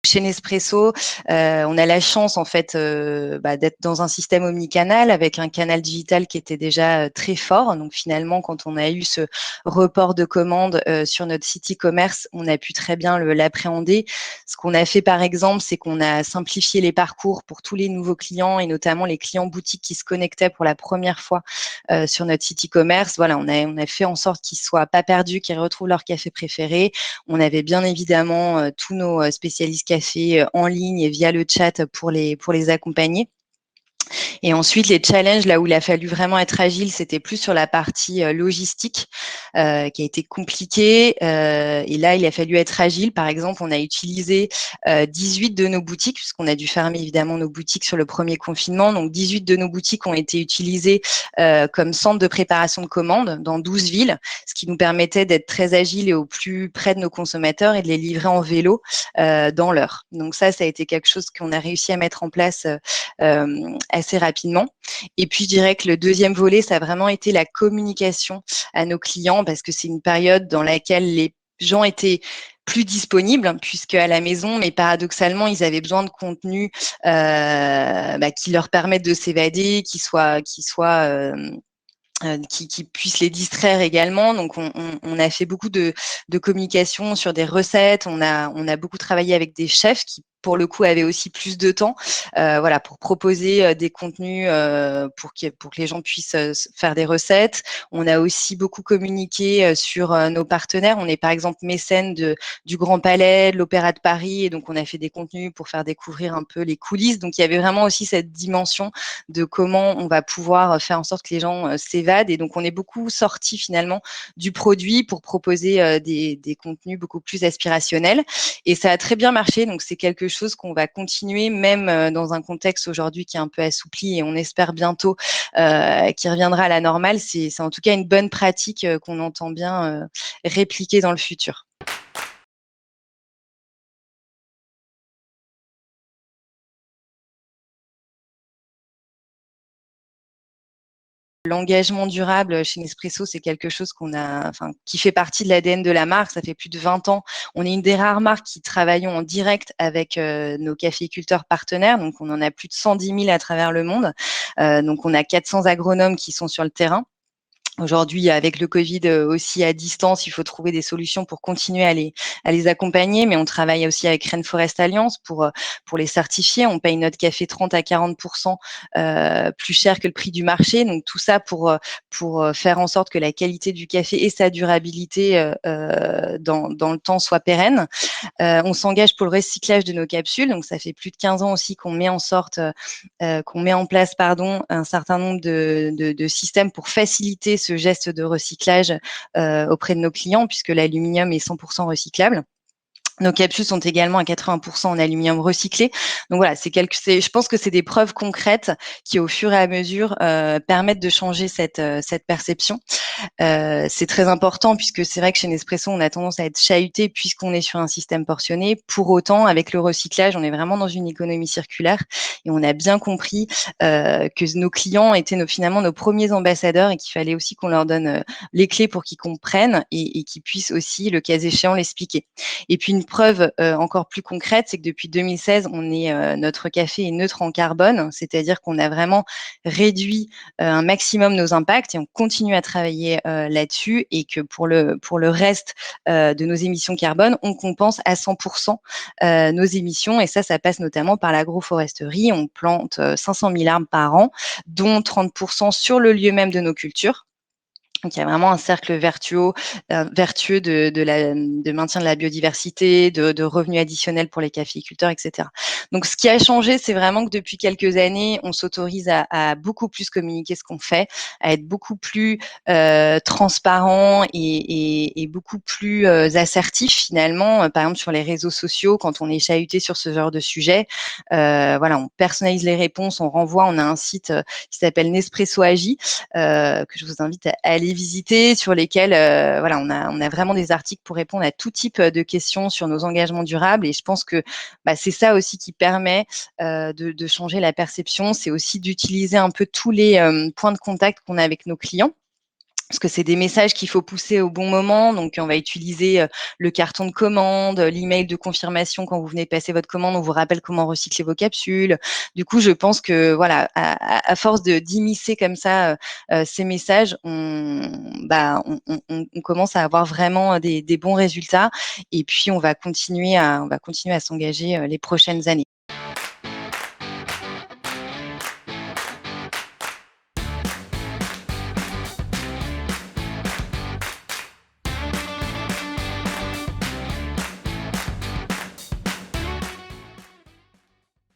chez Nespresso, on a la chance en fait d'être dans un système omnicanal avec un canal digital qui était déjà très fort. Donc finalement, quand on a eu ce report de commandes sur notre site e-commerce, on a pu très bien l'appréhender. Ce qu'on a fait par exemple, c'est qu'on a simplifié les parcours pour tous les nouveaux clients et notamment les clients boutiques qui se connectaient pour la première fois sur notre site e-commerce. Voilà, on a fait en sorte qu'ils soient pas perdus, qu'ils retrouvent leur café préféré. On avait bien évidemment tous nos spécialistes café en ligne et via le chat pour les accompagner. Et ensuite, les challenges, là où il a fallu vraiment être agile, c'était plus sur la partie logistique qui a été compliquée. Et là, il a fallu être agile. Par exemple, on a utilisé 18 de nos boutiques, puisqu'on a dû fermer évidemment nos boutiques sur le premier confinement. Donc, 18 de nos boutiques ont été utilisées comme centre de préparation de commandes dans 12 villes, ce qui nous permettait d'être très agile et au plus près de nos consommateurs et de les livrer en vélo dans l'heure. Donc ça a été quelque chose qu'on a réussi à mettre en place assez rapidement. Et puis, je dirais que le deuxième volet, ça a vraiment été la communication à nos clients parce que c'est une période dans laquelle les gens étaient plus disponibles puisque à la maison, mais paradoxalement, ils avaient besoin de contenu qui leur permettent de s'évader, qui puissent les distraire également. Donc, on a fait beaucoup de communication sur des recettes. On a beaucoup travaillé avec des chefs qui, pour le coup, avaient aussi plus de temps, voilà, pour proposer des contenus pour que les gens puissent faire des recettes. On a aussi beaucoup communiqué sur nos partenaires. On est par exemple mécène du Grand Palais, de l'Opéra de Paris, et donc on a fait des contenus pour faire découvrir un peu les coulisses. Donc, il y avait vraiment aussi cette dimension de comment on va pouvoir faire en sorte que les gens s'évadent. Et donc, on est beaucoup sorti finalement du produit pour proposer des contenus beaucoup plus aspirationnels. Et ça a très bien marché. Donc, c'est quelque chose qu'on va continuer, même dans un contexte aujourd'hui qui est un peu assoupli et on espère bientôt qu'il reviendra à la normale. C'est en tout cas une bonne pratique qu'on entend bien répliquer dans le futur. L'engagement durable chez Nespresso, c'est quelque chose qui fait partie de l'ADN de la marque. Ça fait plus de 20 ans. On est une des rares marques qui travaillons en direct avec nos caféiculteurs partenaires. Donc, on en a plus de 110 000 à travers le monde. Donc, on a 400 agronomes qui sont sur le terrain. Aujourd'hui, avec le Covid aussi à distance, il faut trouver des solutions pour continuer à les accompagner. Mais on travaille aussi avec Rainforest Alliance pour les certifier. On paye notre café 30 à 40% plus cher que le prix du marché. Donc tout ça pour faire en sorte que la qualité du café et sa durabilité dans le temps soient pérennes. On s'engage pour le recyclage de nos capsules. Donc ça fait plus de 15 ans aussi qu'on met en place un certain nombre de systèmes pour faciliter ce geste de recyclage auprès de nos clients, puisque l'aluminium est 100% recyclable. Nos capsules sont également à 80% en aluminium recyclé. Donc voilà, je pense que c'est des preuves concrètes qui, au fur et à mesure, permettent de changer cette perception. C'est très important puisque c'est vrai que chez Nespresso, on a tendance à être chahuté puisqu'on est sur un système portionné. Pour autant, avec le recyclage, on est vraiment dans une économie circulaire et on a bien compris que nos clients étaient finalement nos premiers ambassadeurs et qu'il fallait aussi qu'on leur donne les clés pour qu'ils comprennent et qu'ils puissent aussi, le cas échéant, l'expliquer. Et puis une preuve encore plus concrète, c'est que depuis 2016, notre café est neutre en carbone, c'est-à-dire qu'on a vraiment réduit un maximum nos impacts et on continue à travailler là-dessus et que pour le reste de nos émissions carbone, on compense à 100% nos émissions et ça passe notamment par l'agroforesterie. On plante 500 000 arbres par an, dont 30% sur le lieu même de nos cultures. Donc, il y a vraiment un cercle vertueux de maintien de la biodiversité, de revenus additionnels pour les caféiculteurs, etc. Donc, ce qui a changé, c'est vraiment que depuis quelques années, on s'autorise à beaucoup plus communiquer ce qu'on fait, à être beaucoup plus transparent et beaucoup plus assertif finalement. Par exemple, sur les réseaux sociaux, quand on est chahuté sur ce genre de sujet, voilà, on personnalise les réponses, on renvoie. On a un site qui s'appelle Nespresso Agi, que je vous invite à aller visiter, sur lesquels voilà, on a vraiment des articles pour répondre à tout type de questions sur nos engagements durables. Et je pense que c'est ça aussi qui permet de changer la perception. C'est aussi d'utiliser un peu tous les points de contact qu'on a avec nos clients. parce que c'est des messages qu'il faut pousser au bon moment. Donc, on va utiliser le carton de commande, l'email de confirmation quand vous venez de passer votre commande. On vous rappelle comment recycler vos capsules. Du coup, je pense que voilà, à force de d'immiscer comme ça ces messages, on commence à avoir vraiment des bons résultats. Et puis, on va continuer à s'engager les prochaines années.